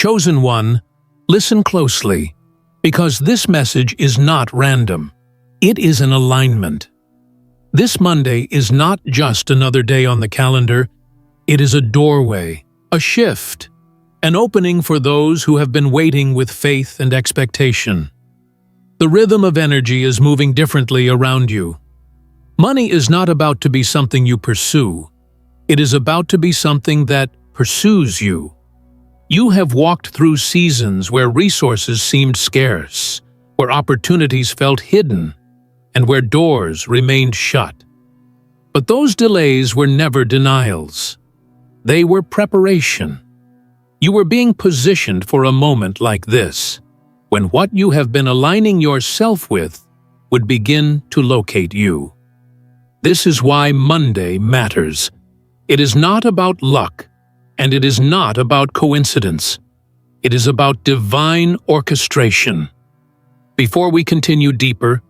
Chosen one, listen closely, because this message is not random. It is an alignment. This Monday is not just another day on the calendar. It is a doorway, a shift, an opening for those who have been waiting with faith and expectation. The rhythm of energy is moving differently around you. Money is not about to be something you pursue. It is about to be something that pursues you. You have walked through seasons where resources seemed scarce, where opportunities felt hidden, and where doors remained shut. But those delays were never denials. They were preparation. You were being positioned for a moment like this, when what you have been aligning yourself with would begin to locate you. This is why Monday matters. It is not about luck, and it is not about coincidence. It is about divine orchestration. Before we continue deeper,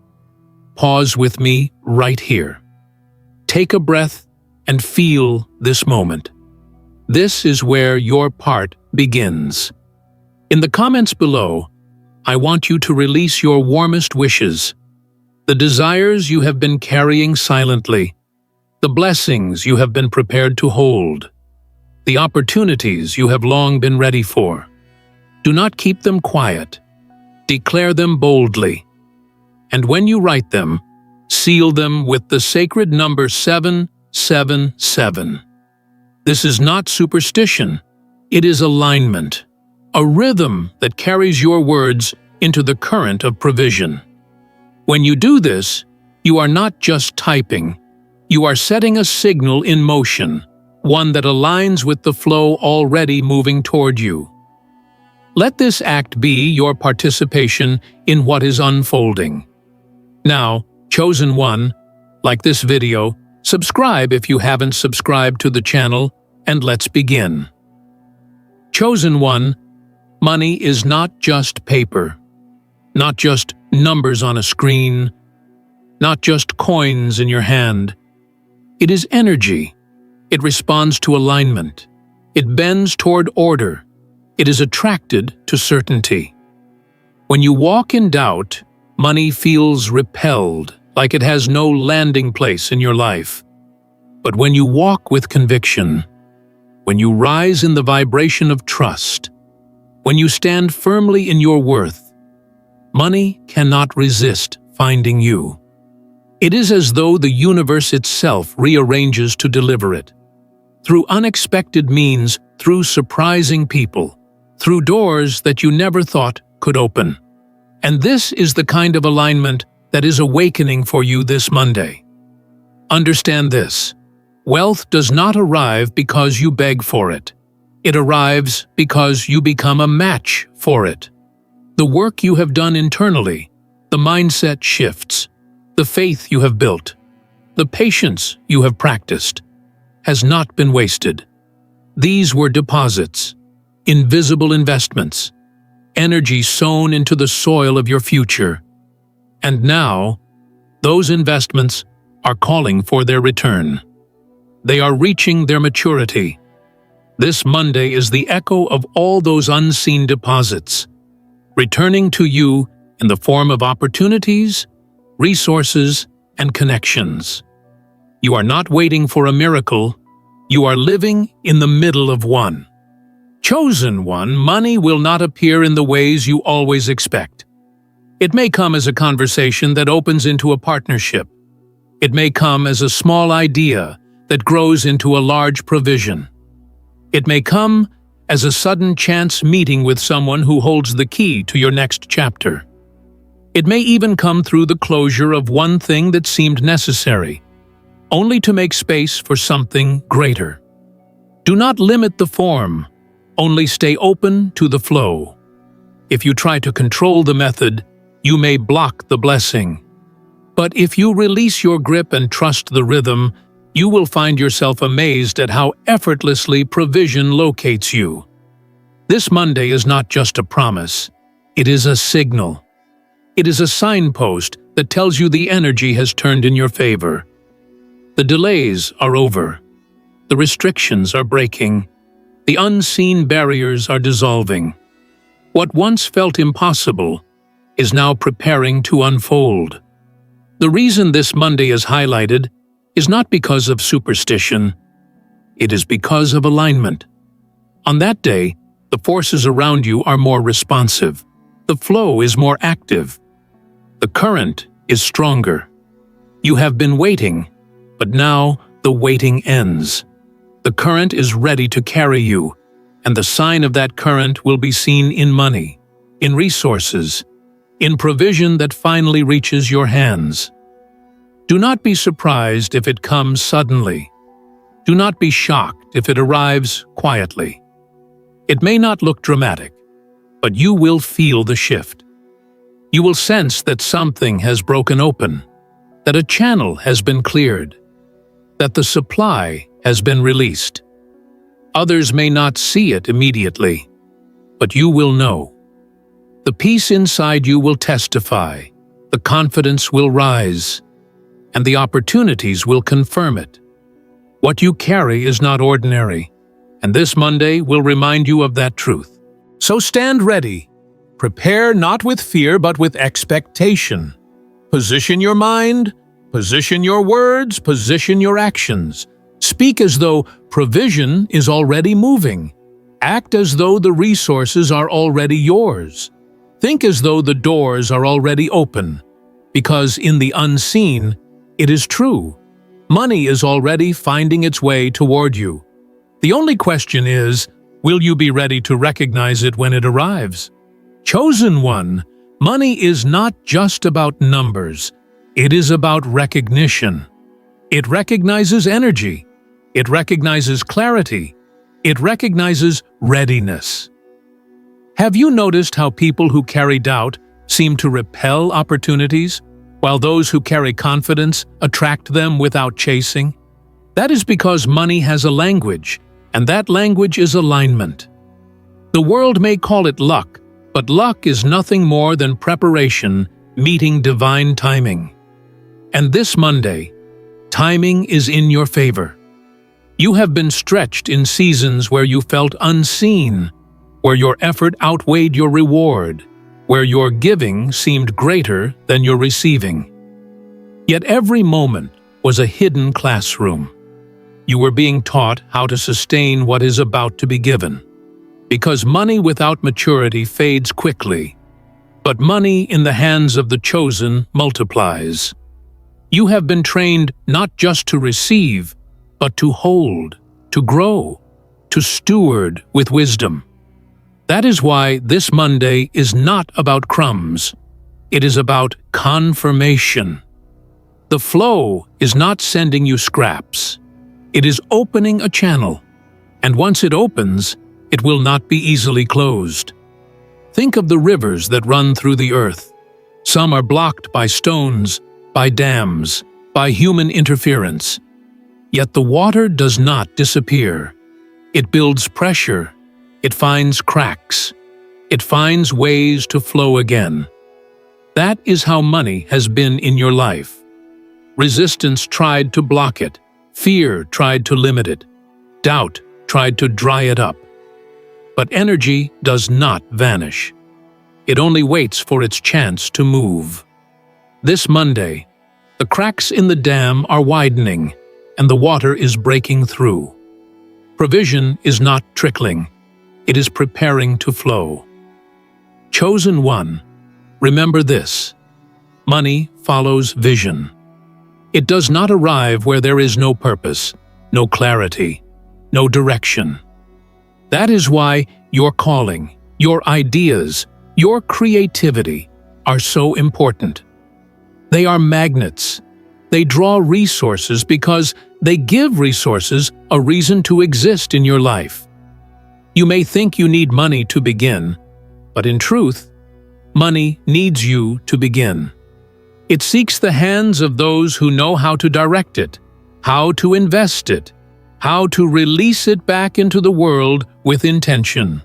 pause with me right here. Take a breath and feel this moment. This is where your part begins. In the comments below, I want you to release your warmest wishes, the desires you have been carrying silently, the blessings you have been prepared to hold, the opportunities you have long been ready for. Do not keep them quiet. Declare them boldly. And when you write them, seal them with the sacred number 777. This is not superstition. It is alignment, a rhythm that carries your words into the current of provision. When you do this, you are not just typing. You are setting a signal in motion, one that aligns with the flow already moving toward you. Let this act be your participation in what is unfolding. Now, chosen one, like this video, subscribe if you haven't subscribed to the channel, and let's begin. Chosen one, money is not just paper, not just numbers on a screen, not just coins in your hand. It is energy. It responds to alignment. It bends toward order. It is attracted to certainty. When you walk in doubt, money feels repelled, like it has no landing place in your life. But when you walk with conviction, when you rise in the vibration of trust, when you stand firmly in your worth, money cannot resist finding you. It is as though the universe itself rearranges to deliver it. Through unexpected means, through surprising people, through doors that you never thought could open. And this is the kind of alignment that is awakening for you this Monday. Understand this: wealth does not arrive because you beg for it. It arrives because you become a match for it. The work you have done internally, the mindset shifts, the faith you have built, the patience you have practiced, has not been wasted. These were deposits, invisible investments, energy sown into the soil of your future. And now, those investments are calling for their return. They are reaching their maturity. This Monday is the echo of all those unseen deposits, returning to you in the form of opportunities, resources, and connections. You are not waiting for a miracle. You are living in the middle of one. Chosen one, money will not appear in the ways you always expect. It may come as a conversation that opens into a partnership. It may come as a small idea that grows into a large provision. It may come as a sudden chance meeting with someone who holds the key to your next chapter. It may even come through the closure of one thing that seemed necessary, only to make space for something greater. Do not limit the form, only stay open to the flow. If you try to control the method, you may block the blessing. But if you release your grip and trust the rhythm, you will find yourself amazed at how effortlessly provision locates you. This Monday is not just a promise, it is a signal. It is a signpost that tells you the energy has turned in your favor. The delays are over. The restrictions are breaking. The unseen barriers are dissolving. What once felt impossible is now preparing to unfold. The reason this Monday is highlighted is not because of superstition. It is because of alignment. On that day, the forces around you are more responsive. The flow is more active. The current is stronger. You have been waiting, but now the waiting ends. The current is ready to carry you, and the sign of that current will be seen in money, in resources, in provision that finally reaches your hands. Do not be surprised if it comes suddenly. Do not be shocked if it arrives quietly. It may not look dramatic, but you will feel the shift. You will sense that something has broken open, that a channel has been cleared, that the supply has been released. Others may not see it immediately, but you will know. The peace inside you will testify, the confidence will rise, and the opportunities will confirm it. What you carry is not ordinary, and this Monday will remind you of that truth. So stand ready. Prepare not with fear but with expectation. Position your mind, position your words, position your actions. Speak as though provision is already moving. Act as though the resources are already yours. Think as though the doors are already open, because in the unseen, it is true. Money is already finding its way toward you. The only question is, will you be ready to recognize it when it arrives? Chosen one, money is not just about numbers. It is about recognition. It recognizes energy. It recognizes clarity. It recognizes readiness. Have you noticed how people who carry doubt seem to repel opportunities, while those who carry confidence attract them without chasing? That is because money has a language, and that language is alignment. The world may call it luck, but luck is nothing more than preparation meeting divine timing. And this Monday, timing is in your favor. You have been stretched in seasons where you felt unseen, where your effort outweighed your reward, where your giving seemed greater than your receiving. Yet every moment was a hidden classroom. You were being taught how to sustain what is about to be given. Because money without maturity fades quickly, but money in the hands of the chosen multiplies. You have been trained not just to receive, but to hold, to grow, to steward with wisdom. That is why this Monday is not about crumbs. It is about confirmation. The flow is not sending you scraps. It is opening a channel, and once it opens, it will not be easily closed. Think of the rivers that run through the earth. Some are blocked by stones, by dams, by human interference. Yet the water does not disappear. It builds pressure. It finds cracks. It finds ways to flow again. That is how money has been in your life. Resistance tried to block it. Fear tried to limit it. Doubt tried to dry it up. But energy does not vanish. It only waits for its chance to move. This Monday, the cracks in the dam are widening, and the water is breaking through. Provision is not trickling. It is preparing to flow. Chosen one, remember this: money follows vision. It does not arrive where there is no purpose, no clarity, no direction. That is why your calling, your ideas, your creativity are so important. They are magnets. They draw resources because they give resources a reason to exist in your life. You may think you need money to begin, but in truth, money needs you to begin. It seeks the hands of those who know how to direct it, how to invest it, how to release it back into the world with intention.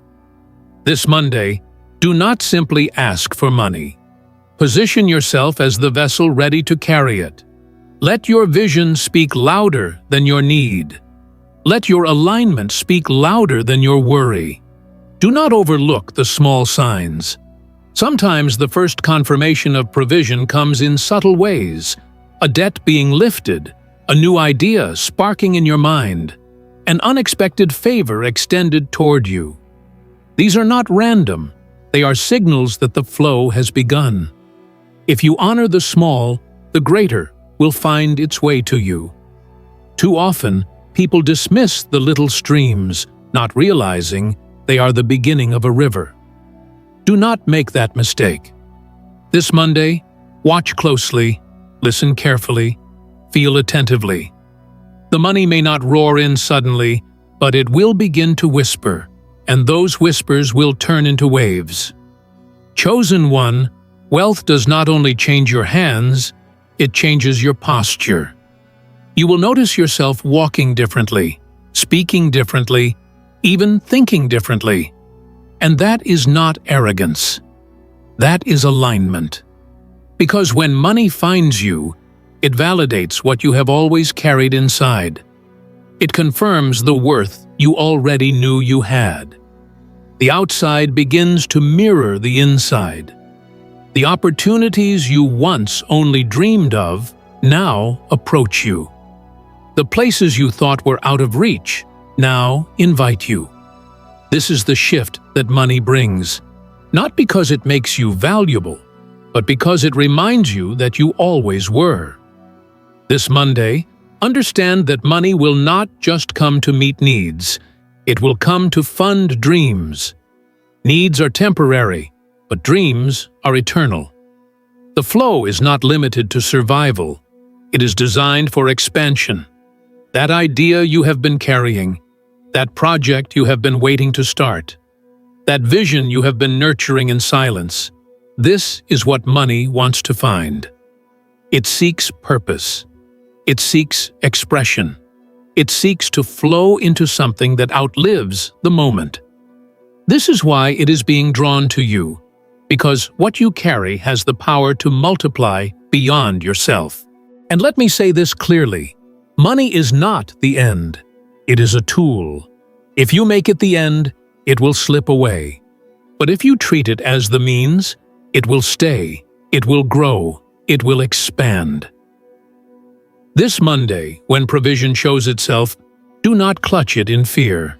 This Monday, do not simply ask for money. Position yourself as the vessel ready to carry it. Let your vision speak louder than your need. Let your alignment speak louder than your worry. Do not overlook the small signs. Sometimes the first confirmation of provision comes in subtle ways: a debt being lifted, a new idea sparking in your mind, an unexpected favor extended toward you. These are not random. They are signals that the flow has begun. If you honor the small, the greater will find its way to you. Too often, people dismiss the little streams, not realizing they are the beginning of a river. Do not make that mistake. This Monday, watch closely, listen carefully, feel attentively. The money may not roar in suddenly, but it will begin to whisper, and those whispers will turn into waves. Chosen one, wealth does not only change your hands, it changes your posture. You will notice yourself walking differently, speaking differently, even thinking differently. And that is not arrogance. That is alignment. Because when money finds you, it validates what you have always carried inside. It confirms the worth you already knew you had. The outside begins to mirror the inside. The opportunities you once only dreamed of now approach you. The places you thought were out of reach now invite you. This is the shift that money brings, not because it makes you valuable, but because it reminds you that you always were. This Monday, understand that money will not just come to meet needs, it will come to fund dreams. Needs are temporary, but dreams are eternal. The flow is not limited to survival, it is designed for expansion. That idea you have been carrying, that project you have been waiting to start, that vision you have been nurturing in silence, this is what money wants to find. It seeks purpose. It seeks expression. It seeks to flow into something that outlives the moment. This is why it is being drawn to you, because what you carry has the power to multiply beyond yourself. And let me say this clearly, money is not the end. It is a tool. If you make it the end, it will slip away. But if you treat it as the means, it will stay, it will grow, it will expand. This Monday, when provision shows itself, do not clutch it in fear.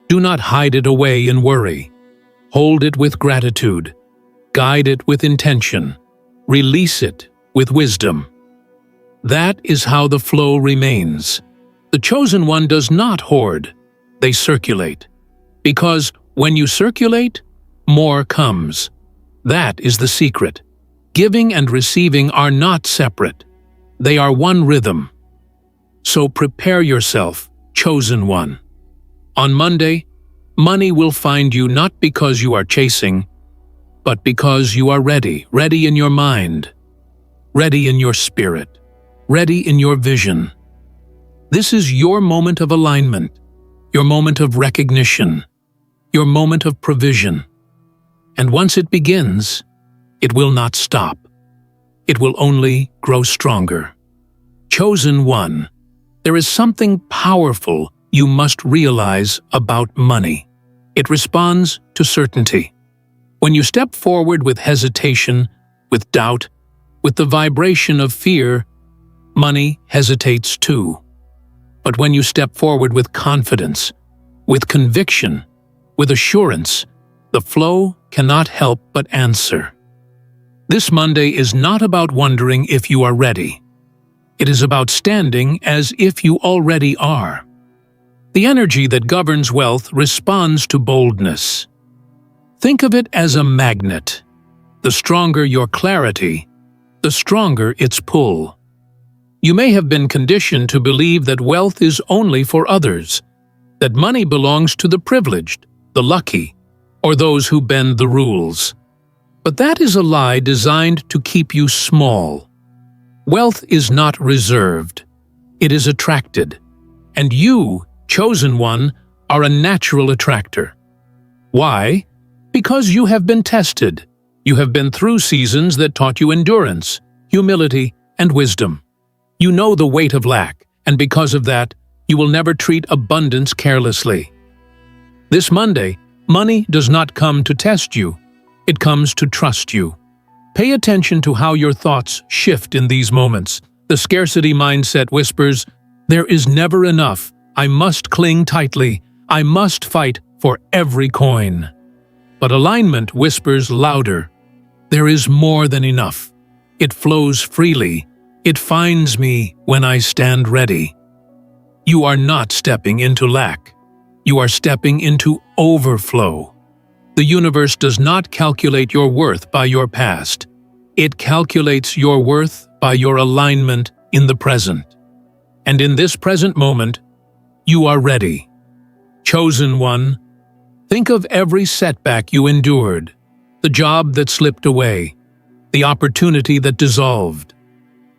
Do not hide it away in worry. Hold it with gratitude. Guide it with intention. Release it with wisdom. That is how the flow remains. The chosen one does not hoard, they circulate. Because when you circulate, more comes. That is the secret. Giving and receiving are not separate. They are one rhythm. So prepare yourself, chosen one. On Monday, money will find you not because you are chasing, but because you are ready in your mind, ready in your spirit, ready in your vision. This is your moment of alignment, your moment of recognition, your moment of provision. And once it begins, it will not stop. It will only grow stronger. Chosen one, there is something powerful you must realize about money. It responds to certainty. When you step forward with hesitation, with doubt, with the vibration of fear, money hesitates too. But when you step forward with confidence, with conviction, with assurance, the flow cannot help but answer. This Monday is not about wondering if you are ready. It is about standing as if you already are. The energy that governs wealth responds to boldness. Think of it as a magnet. The stronger your clarity, the stronger its pull. You may have been conditioned to believe that wealth is only for others, that money belongs to the privileged, the lucky, or those who bend the rules. But that is a lie designed to keep you small. Wealth is not reserved. It is attracted. And you, chosen one, are a natural attractor. Why? Because you have been tested. You have been through seasons that taught you endurance, humility, and wisdom. You know the weight of lack, and because of that, you will never treat abundance carelessly. This Monday, Money does not come to test you. It comes to trust you. Pay attention to how your thoughts shift in these moments. The scarcity mindset whispers, "There is never enough. I must cling tightly. I must fight for every coin." But alignment whispers louder, "There is more than enough. It flows freely. It finds me when I stand ready." You are not stepping into lack. You are stepping into overflow. The universe does not calculate your worth by your past. It calculates your worth by your alignment in the present. And in this present moment, you are ready. Chosen one, think of every setback you endured, the job that slipped away, the opportunity that dissolved,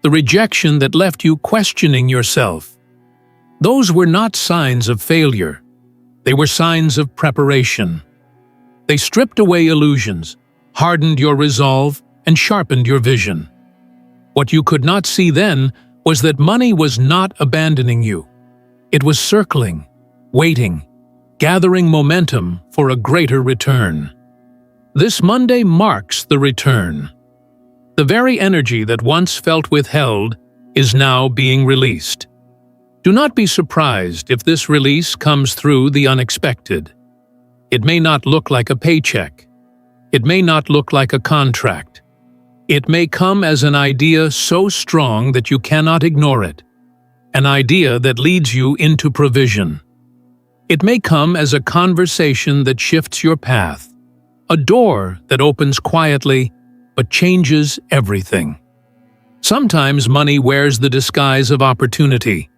the rejection that left you questioning yourself. Those were not signs of failure. They were signs of preparation. They stripped away illusions, hardened your resolve, and sharpened your vision. What you could not see then was that money was not abandoning you. It was circling, waiting, gathering momentum for a greater return. This Monday marks the return. The very energy that once felt withheld is now being released. Do not be surprised if this release comes through the unexpected. It may not look like a paycheck. It may not look like a contract. It may come as an idea so strong that you cannot ignore it, an idea that leads you into provision. It may come as a conversation that shifts your path, a door that opens quietly but changes everything. Sometimes money wears the disguise of opportunity,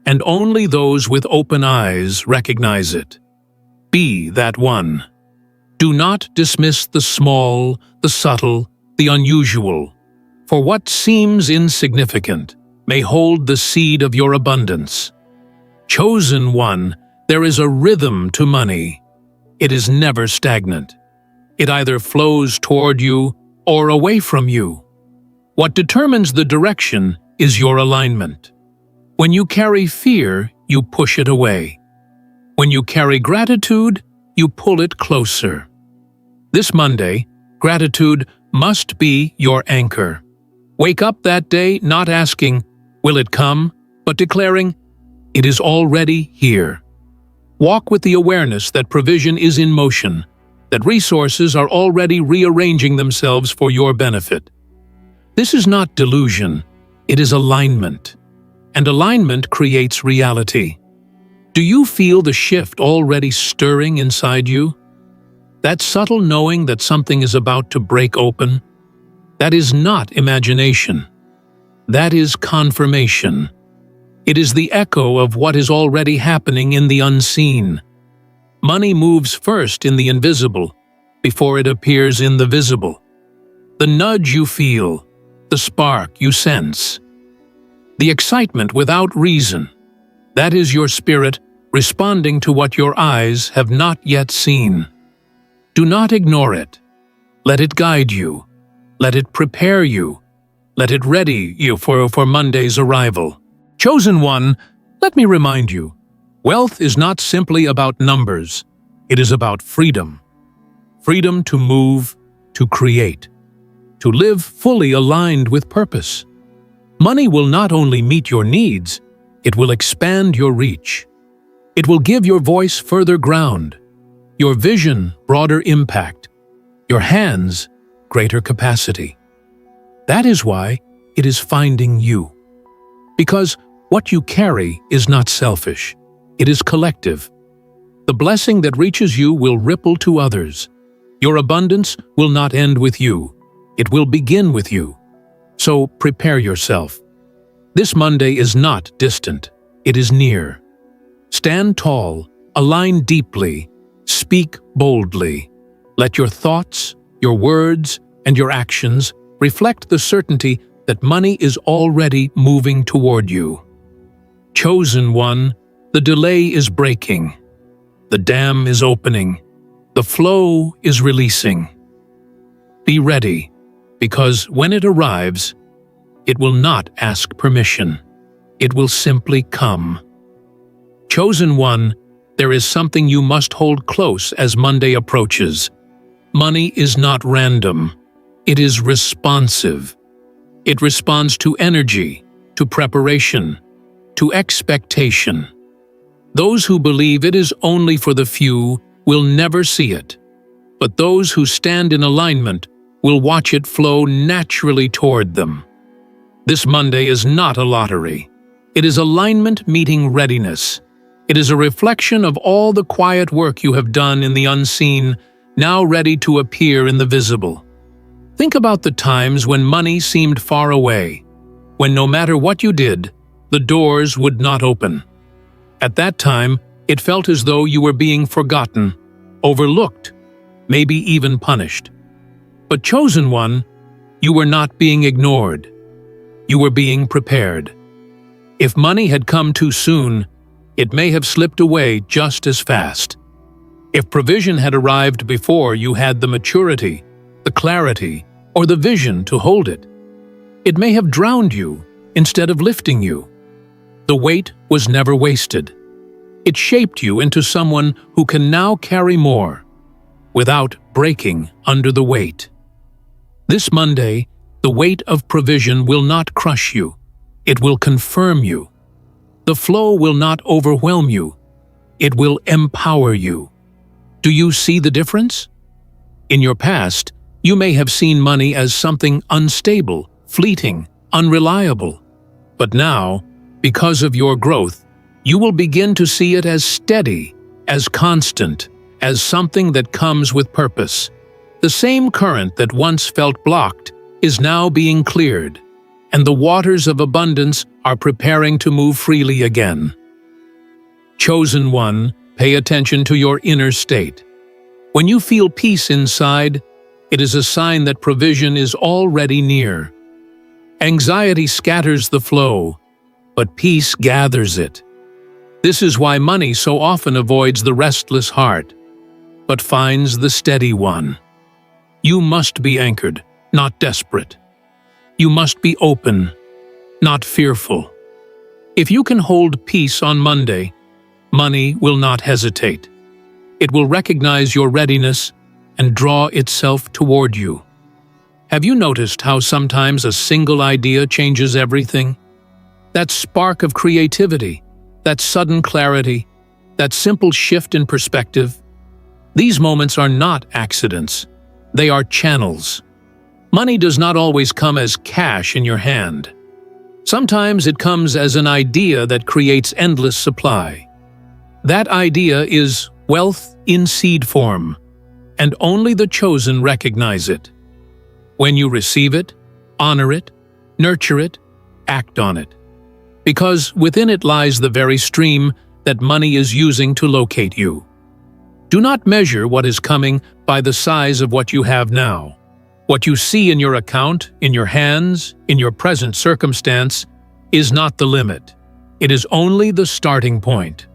and only those with open eyes recognize it. Be that one. Do not dismiss the small, the subtle, the unusual, for what seems insignificant may hold the seed of your abundance. Chosen one, there is a rhythm to money. It is never stagnant. It either flows toward you or away from you. What determines the direction is your alignment. When you carry fear, you push it away. When you carry gratitude, you pull it closer. This Monday, gratitude must be your anchor. Wake up that day not asking, "Will it come?" but declaring, "It is already here." Walk with the awareness that provision is in motion, that resources are already rearranging themselves for your benefit. This is not delusion, it is alignment. And alignment creates reality. Do you feel the shift already stirring inside you? That subtle knowing that something is about to break open? That is not imagination. That is confirmation. It is the echo of what is already happening in the unseen. Money moves first in the invisible, before it appears in the visible. The nudge you feel, the spark you sense, the excitement without reason, that is your spirit responding to what your eyes have not yet seen. Do not ignore it. Let it guide you. Let it prepare you. Let it ready you for Monday's arrival. Chosen one, let me remind you, wealth is not simply about numbers. It is about freedom. Freedom to move, to create, to live fully aligned with purpose. Money will not only meet your needs, it will expand your reach. It will give your voice further ground, your vision broader impact, your hands greater capacity. That is why it is finding you. Because what you carry is not selfish, it is collective. The blessing that reaches you will ripple to others. Your abundance will not end with you, it will begin with you. So prepare yourself. This Monday is not distant, it is near. Stand tall, align deeply, speak boldly. Let your thoughts, your words, and your actions reflect the certainty that money is already moving toward you. Chosen one, the delay is breaking. The dam is opening. The flow is releasing. Be ready, because when it arrives, it will not ask permission. It will simply come. Chosen one, there is something you must hold close as Monday approaches. Money is not random. It is responsive. It responds to energy, to preparation, to expectation. Those who believe it is only for the few will never see it, but those who stand in alignment will watch it flow naturally toward them. This Monday is not a lottery. It is alignment meeting readiness. It is a reflection of all the quiet work you have done in the unseen, now ready to appear in the visible. Think about the times when money seemed far away, when no matter what you did, the doors would not open. At that time, it felt as though you were being forgotten, overlooked, maybe even punished. But chosen one, you were not being ignored. You were being prepared. If money had come too soon, it may have slipped away just as fast. If provision had arrived before you had the maturity, the clarity, or the vision to hold it, it may have drowned you instead of lifting you. The weight was never wasted. It shaped you into someone who can now carry more, without breaking under the weight. This Monday, the weight of provision will not crush you. It will confirm you. The flow will not overwhelm you. It will empower you. Do you see the difference? In your past, you may have seen money as something unstable, fleeting, unreliable. But now, because of your growth, you will begin to see it as steady, as constant, as something that comes with purpose. The same current that once felt blocked is now being cleared, and the waters of abundance are preparing to move freely again. Chosen one, pay attention to your inner state. When you feel peace inside, it is a sign that provision is already near. Anxiety scatters the flow, but peace gathers it. This is why money so often avoids the restless heart, but finds the steady one. You must be anchored, not desperate. You must be open, not fearful. If you can hold peace on Monday, money will not hesitate. It will recognize your readiness and draw itself toward you. Have you noticed how sometimes a single idea changes everything? That spark of creativity, that sudden clarity, that simple shift in perspective. These moments are not accidents. They are channels. Money does not always come as cash in your hand. Sometimes it comes as an idea that creates endless supply. That idea is wealth in seed form, and only the chosen recognize it. When you receive it, honor it, nurture it, act on it. Because within it lies the very stream that money is using to locate you. Do not measure what is coming by the size of what you have now. What you see in your account, in your hands, in your present circumstance, is not the limit. It is only the starting point.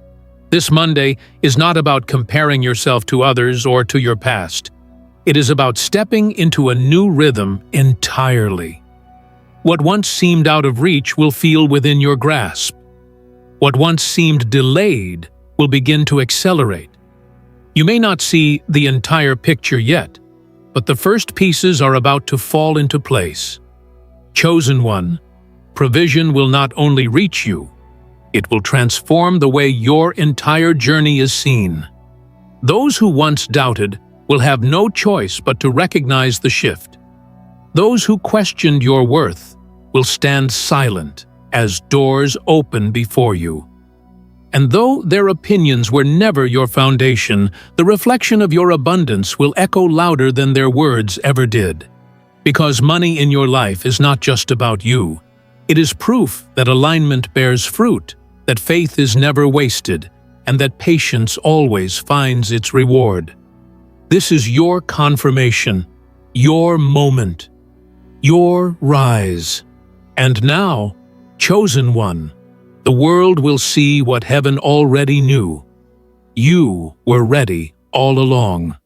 This Monday is not about comparing yourself to others or to your past. It is about stepping into a new rhythm entirely. What once seemed out of reach will feel within your grasp. What once seemed delayed will begin to accelerate. You may not see the entire picture yet, but the first pieces are about to fall into place. Chosen one, provision will not only reach you, it will transform the way your entire journey is seen. Those who once doubted will have no choice but to recognize the shift. Those who questioned your worth will stand silent as doors open before you. And though their opinions were never your foundation, the reflection of your abundance will echo louder than their words ever did. Because money in your life is not just about you. It is proof that alignment bears fruit, that faith is never wasted, and that patience always finds its reward. This is your confirmation, your moment, your rise. And now, chosen one, the world will see what heaven already knew. You were ready all along.